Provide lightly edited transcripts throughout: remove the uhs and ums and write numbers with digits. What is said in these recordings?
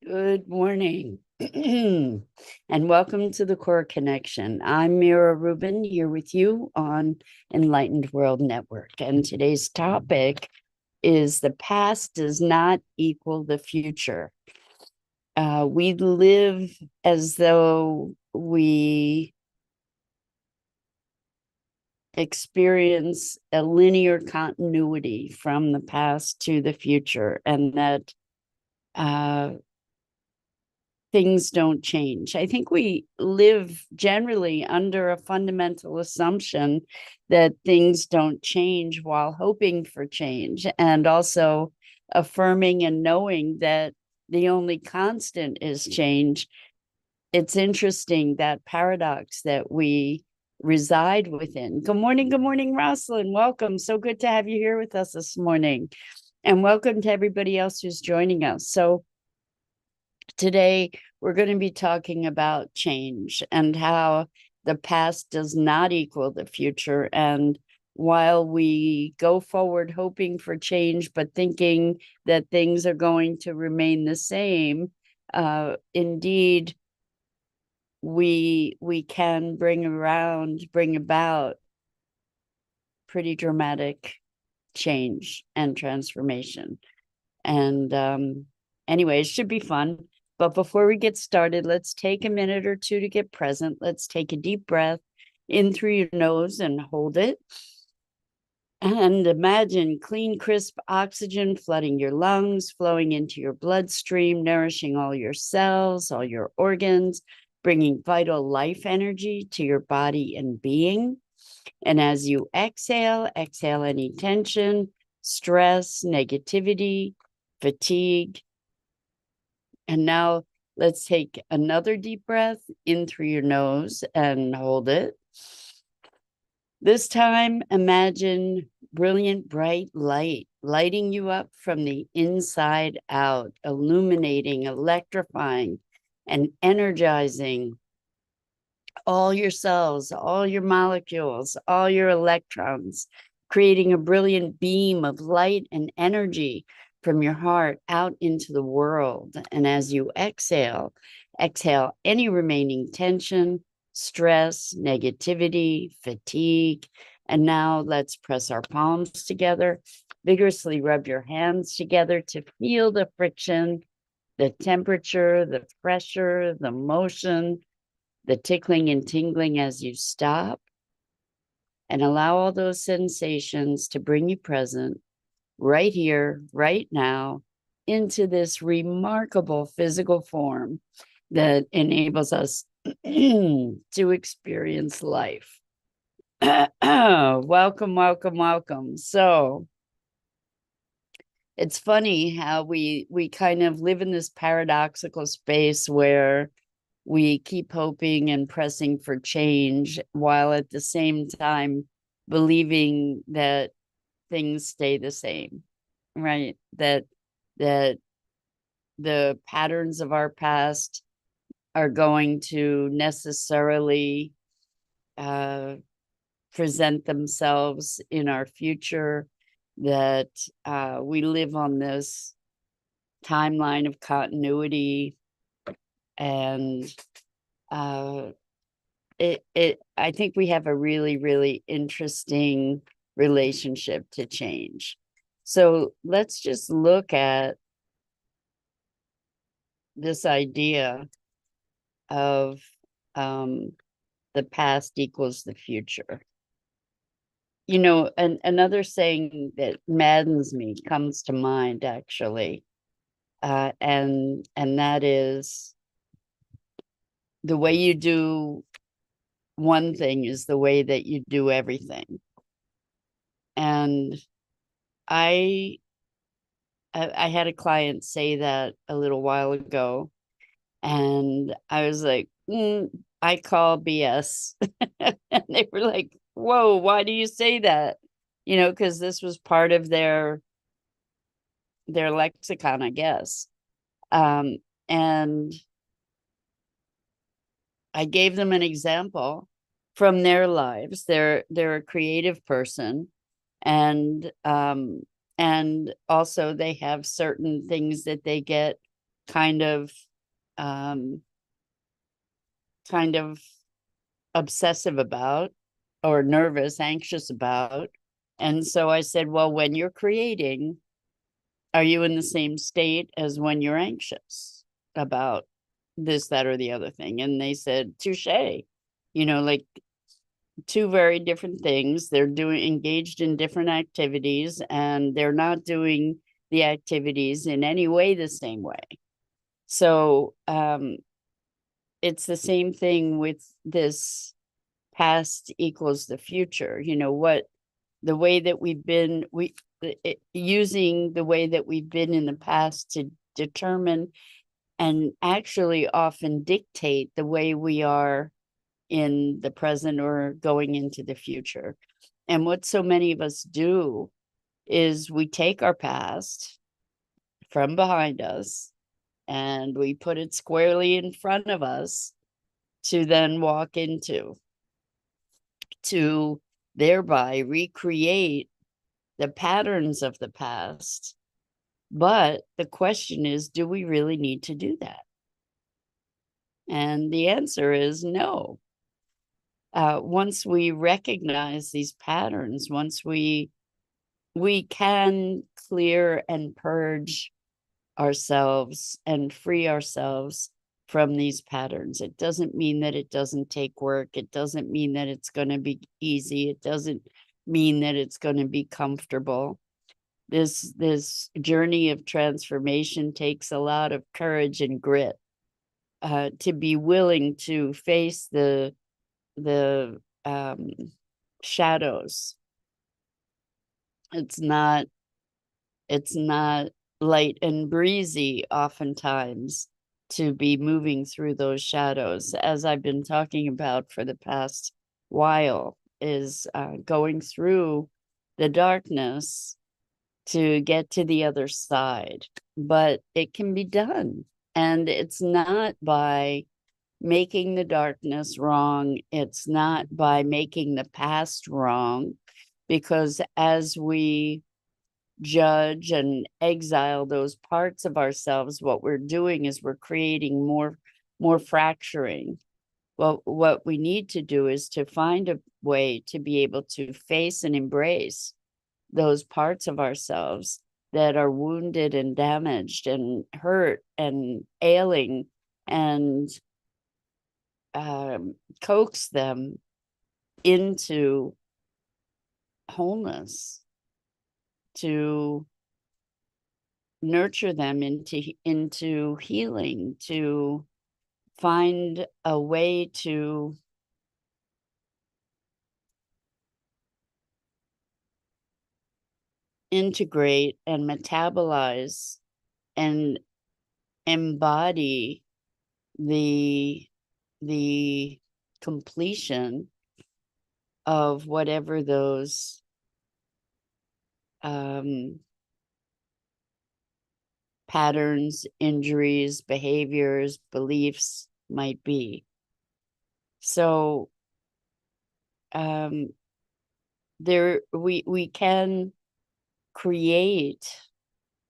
Good morning, and welcome to the Core Connection. I'm Mira Rubin here with you on Enlightened World Network. And today's topic is the past does not equal the future. We live as though we experience a linear continuity from the past to the future, and that things don't change. I think we live generally under a fundamental assumption that things don't change while hoping for change, and also affirming and knowing that the only constant is change. It's interesting, that paradox that we reside within. Good morning, Rosalind. Welcome. So good to have you here with us this morning. And welcome to everybody else who's joining us. So today, we're going to be talking about change and how the past does not equal the future. And while we go forward hoping for change, but thinking that things are going to remain the same, indeed, we can bring about pretty dramatic change and transformation. And anyway, it should be fun. But before we get started, let's take a minute or two to get present. Let's take a deep breath in through your nose and hold it. And imagine clean, crisp oxygen flooding your lungs, flowing into your bloodstream, nourishing all your cells, all your organs, bringing vital life energy to your body and being. And as you exhale any tension, stress, negativity, fatigue. And now let's take another deep breath in through your nose and hold it. This time, imagine brilliant, bright light lighting you up from the inside out, illuminating, electrifying, and energizing all your cells, all your molecules, all your electrons, creating a brilliant beam of light and energy from your heart out into the world. And as you exhale any remaining tension, stress, negativity, fatigue. And now let's press our palms together, vigorously rub your hands together to feel the friction, the temperature, the pressure, the motion, the tickling and tingling as you stop, and allow all those sensations to bring you present right here, right now, into this remarkable physical form that enables us to experience life. Welcome, welcome, welcome. So it's funny how we kind of live in this paradoxical space where we keep hoping and pressing for change while at the same time believing that things stay the same, right? That the patterns of our past are going to necessarily present themselves in our future, that we live on this timeline of continuity. And I think we have a really, really interesting relationship to change. So let's just look at this idea of the past equals the future. You know, another saying that maddens me comes to mind, actually, and that is, the way you do one thing is the way that you do everything. And I had a client say that a little while ago, and I was like, I call BS. And they were like, whoa, why do you say that? You know, because this was part of their lexicon, I guess. And I gave them an example from their lives. They're a creative person, and also they have certain things that they get kind of um, kind of obsessive about, or nervous, anxious about. And so I said, well, when you're creating, are you in the same state as when you're anxious about this, that, or the other thing? And they said, touche, like two very different things. They're engaged in different activities, and they're not doing the activities in any way the same way. So it's the same thing with this past equals the future. What the way that we've been, using the way that we've been in the past to determine and actually often dictate the way we are in the present or going into the future. And what so many of us do is we take our past from behind us and we put it squarely in front of us to then walk into, to thereby recreate the patterns of the past. But the question is, do we really need to do that? And the answer is no. Once we recognize these patterns, once we can clear and purge ourselves and free ourselves from these patterns. It doesn't mean that it doesn't take work. It doesn't mean that it's going to be easy. It doesn't mean that it's going to be comfortable. This journey of transformation takes a lot of courage and grit, to be willing to face the shadows. It's not light and breezy oftentimes to be moving through those shadows, as I've been talking about for the past while, is going through the darkness to get to the other side. But it can be done. And it's not by making the darkness wrong. It's not by making the past wrong, because as we judge and exile those parts of ourselves, what we're doing is we're creating more fracturing. Well, what we need to do is to find a way to be able to face and embrace those parts of ourselves that are wounded and damaged and hurt and ailing, and coax them into wholeness, to nurture them into healing, to find a way to integrate and metabolize and embody the completion of whatever those patterns, injuries, behaviors, beliefs might be. So we can create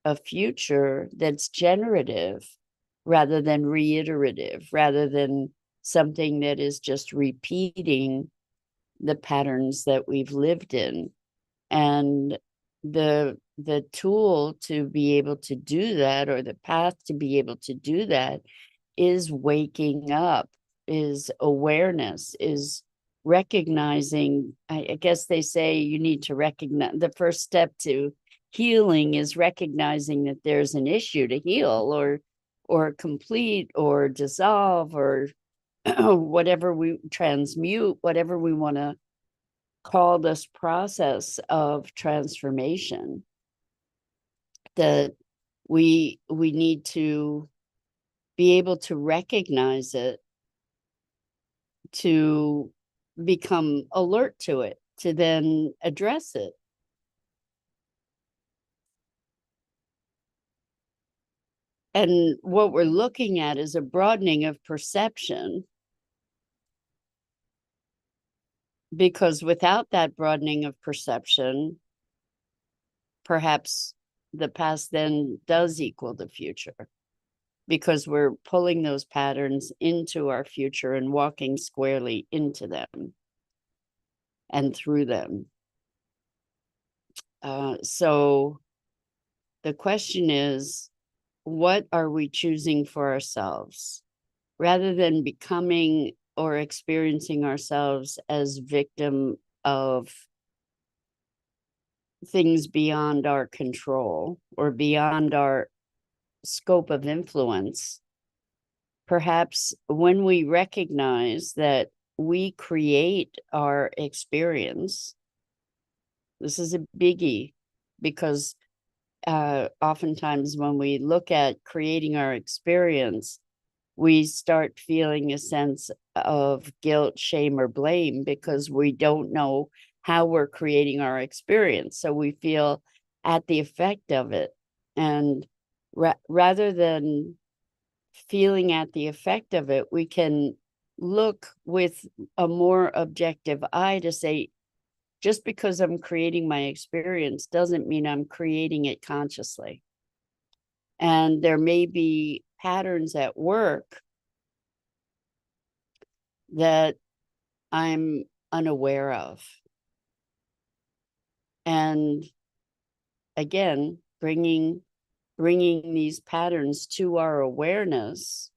a future that's generative rather than reiterative, rather than something that is just repeating the patterns that we've lived in. And the tool to be able to do that, or the path to be able to do that, is waking up, is awareness, is recognizing. I guess they say you need to recognize, the first step to healing is recognizing that there's an issue to heal, or complete, or dissolve, or whatever we transmute, whatever we want to call this process of transformation. That we need to be able to recognize it, to become alert to it, to then address it. And what we're looking at is a broadening of perception, because without that broadening of perception, perhaps the past then does equal the future. because we're pulling those patterns into our future and walking squarely into them and through them. So the question is, what are we choosing for ourselves? Rather than becoming or experiencing ourselves as victim of things beyond our control or beyond our scope of influence, perhaps when we recognize that we create our experience, this is a biggie, because oftentimes when we look at creating our experience, we start feeling a sense of guilt, shame, or blame because we don't know how we're creating our experience. So we feel at the effect of it. And rather than feeling at the effect of it, we can look with a more objective eye to say, just because I'm creating my experience doesn't mean I'm creating it consciously. And there may be patterns at work that I'm unaware of. And again, bringing these patterns to our awareness,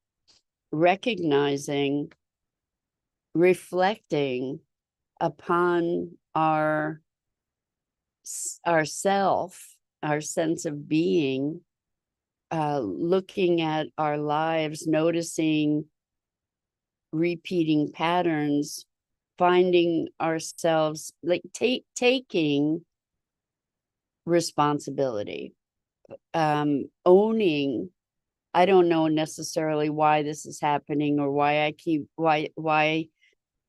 recognizing, reflecting upon our self, our sense of being, looking at our lives, noticing repeating patterns, finding ourselves, like taking responsibility, owning. I don't know necessarily why this is happening or why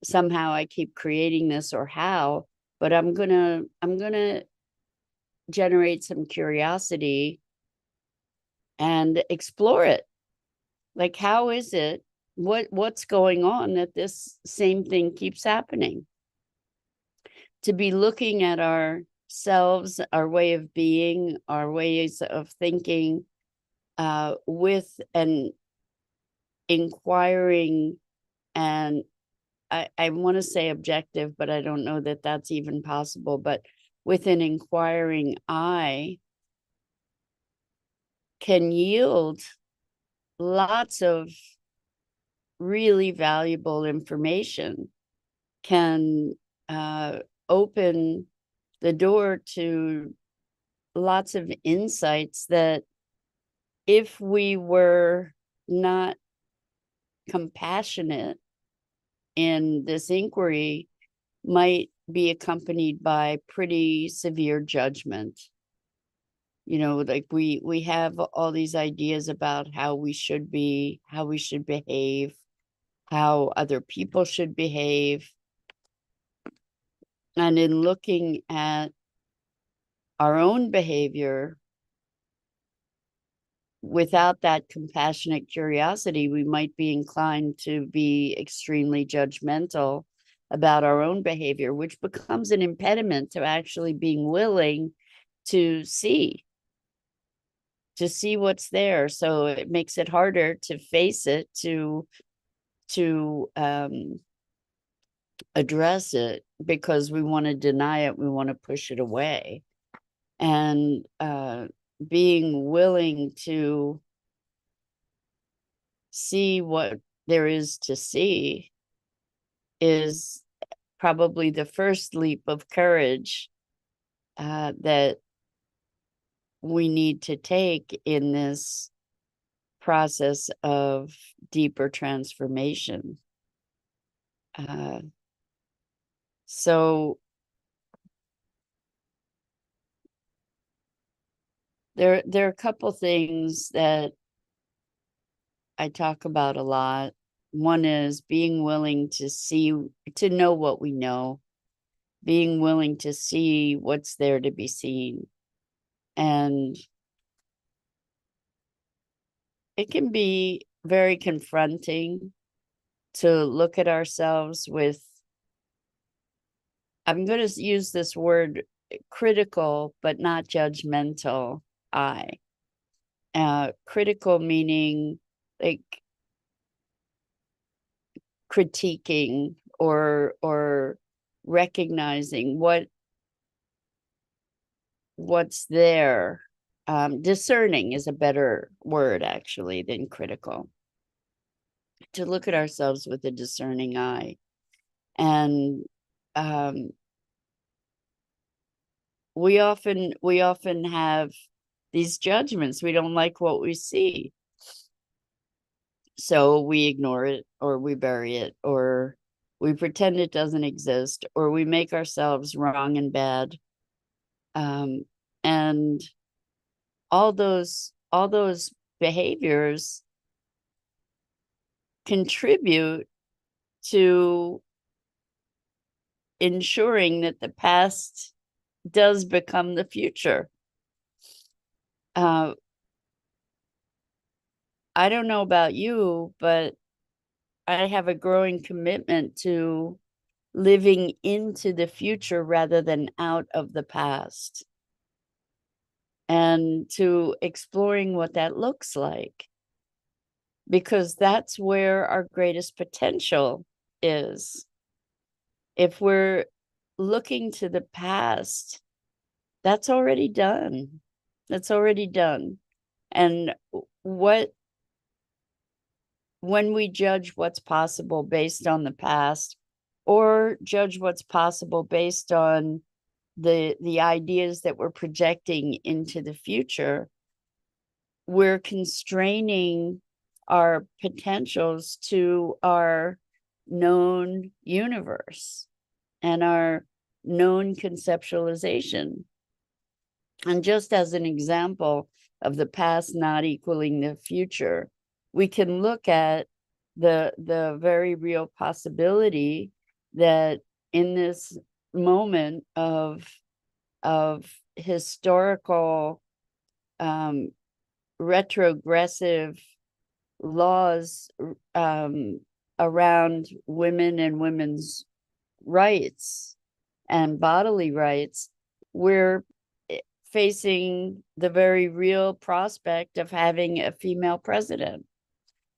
somehow I keep creating this or how, but I'm gonna generate some curiosity and explore it. Like, how is it? What's going on that this same thing keeps happening? To be looking at ourselves, our way of being, our ways of thinking, with an inquiring, and I want to say objective, but I don't know that that's even possible, but with an inquiring eye, can yield lots of really valuable information, can open the door to lots of insights that, if we were not compassionate in this inquiry, might be accompanied by pretty severe judgment. You know, like we have all these ideas about how we should be, how we should behave, how other people should behave. And in looking at our own behavior without that compassionate curiosity, we might be inclined to be extremely judgmental about our own behavior, which becomes an impediment to actually being willing to see what's there. So it makes it harder to face it, to address it, because we want to deny it, we want to push it away. And being willing to see what there is to see is probably the first leap of courage that we need to take in this process of deeper transformation. So there are a couple things that I talk about a lot. One is being willing to see, to know what we know, being willing to see what's there to be seen. And it can be very confronting to look at ourselves with, I'm going to use this word, critical, but not judgmental eye. Critical meaning like critiquing or recognizing what's there. Discerning is a better word actually than critical. To look at ourselves with a discerning eye. And we often have these judgments. We don't like what we see, so we ignore it, or we bury it, or we pretend it doesn't exist, or we make ourselves wrong and bad. And all those behaviors contribute to ensuring that the past does become the future. I don't know about you, but I have a growing commitment to living into the future rather than out of the past, and to exploring what that looks like, because that's where our greatest potential is. If we're looking to the past, that's already done. That's already done. And when we judge what's possible based on the past, or judge what's possible based on the ideas that we're projecting into the future, we're constraining our potentials to our known universe and our known conceptualization. And just as an example of the past not equaling the future, we can look at the very real possibility that in this moment of historical retrogressive laws around women and women's rights and bodily rights, we're facing the very real prospect of having a female president.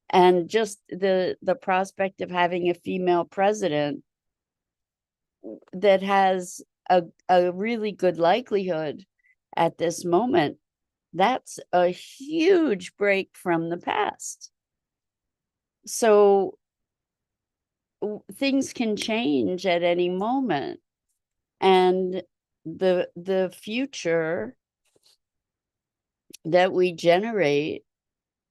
And just the prospect of having a female president that has a really good likelihood at this moment, that's a huge break from the past. So things can change at any moment, and the future that we generate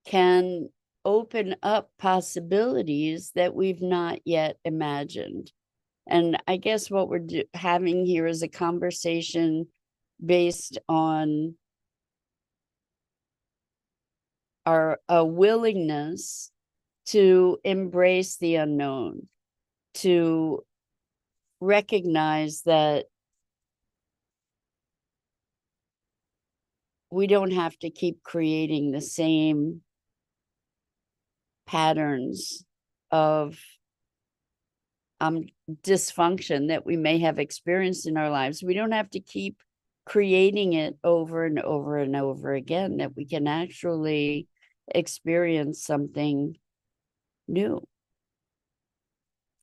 can open up possibilities that we've not yet imagined. And I guess what we're having here is a conversation based on a willingness to embrace the unknown, to recognize that we don't have to keep creating the same patterns of dysfunction that we may have experienced in our lives. We don't have to keep creating it over and over and over again, that we can actually experience something new.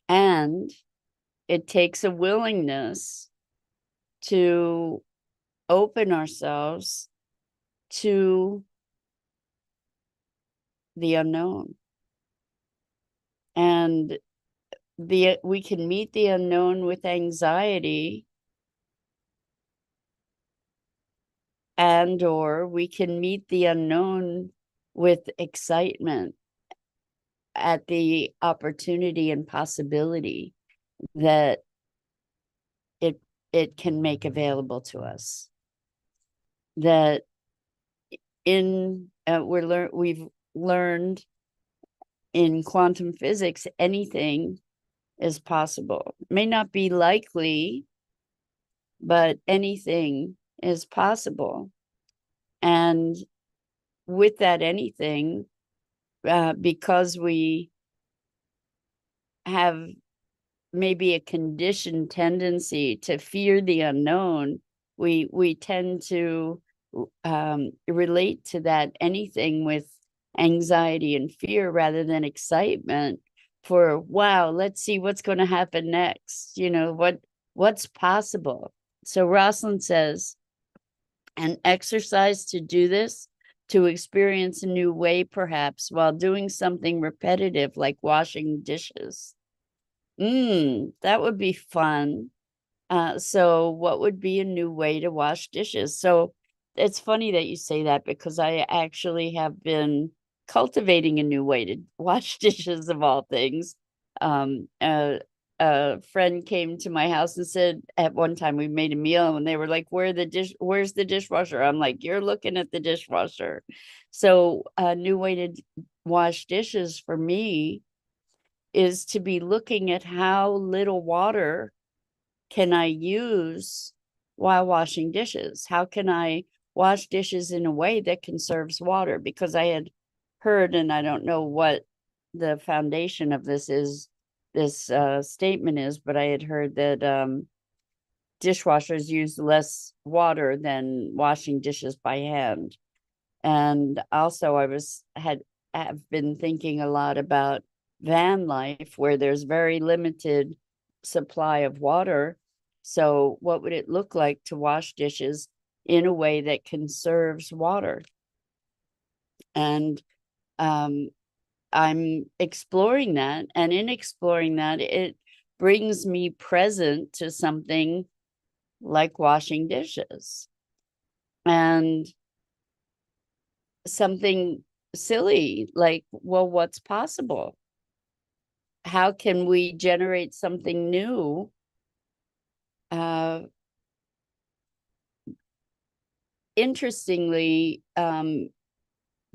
And it takes a willingness to open ourselves to the unknown. And we can meet the unknown with anxiety, and or we can meet the unknown with excitement at the opportunity and possibility that it can make available to us. That we've learned in quantum physics, anything is possible. It may not be likely, but anything is possible. And with that anything, because we have maybe a conditioned tendency to fear the unknown, we tend to relate to that anything with anxiety and fear rather than excitement for, wow, let's see what's going to happen next. What's possible. So Rosalind says, an exercise to do this, to experience a new way, perhaps, while doing something repetitive like washing dishes. That would be fun. So what would be a new way to wash dishes? So it's funny that you say that, because I actually have been cultivating a new way to wash dishes, of all things. Um, uh, a friend came to my house and said, at one time we made a meal and they were like, where's the dishwasher? I'm like, you're looking at the dishwasher. So a new way to wash dishes for me is to be looking at how little water can I use while washing dishes? How can I wash dishes in a way that conserves water? Because I had heard, and I don't know what the foundation of this statement is, but I had heard that dishwashers use less water than washing dishes by hand. And also have been thinking a lot about van life, where there's very limited supply of water. So what would it look like to wash dishes in a way that conserves water? And I'm exploring that. And in exploring that, it brings me present to something like washing dishes. And something silly like, well, what's possible? How can we generate something new? Interestingly,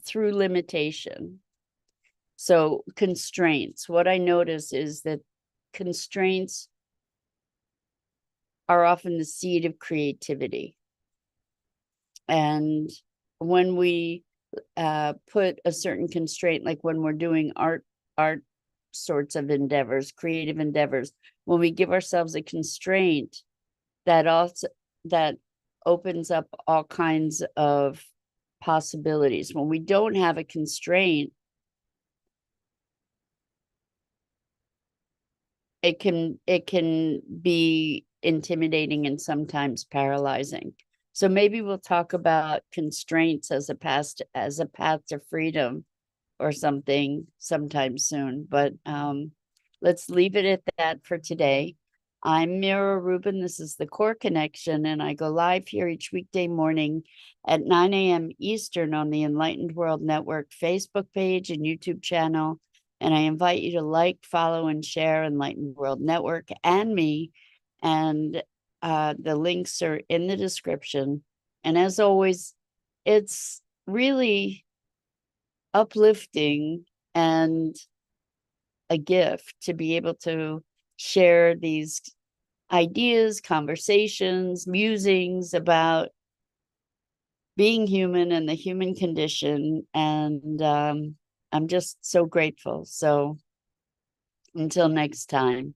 through limitation. So constraints, what I notice is that constraints are often the seed of creativity. And when we put a certain constraint, like when we're doing art sorts of endeavors, creative endeavors, when we give ourselves a constraint, that opens up all kinds of possibilities. When we don't have a constraint, it can be intimidating and sometimes paralyzing. So maybe we'll talk about constraints as a path to freedom or something sometime soon. But let's leave it at that for today. I'm Mira Rubin. This is the Core Connection, and I go live here each weekday morning at 9 a.m. Eastern on the Enlightened World Network Facebook page and YouTube channel. And I invite you to like, follow, and share Enlightened World Network and me. And the links are in the description. And as always, it's really uplifting and a gift to be able to share these ideas, conversations, musings about being human and the human condition. And I'm just so grateful. So until next time.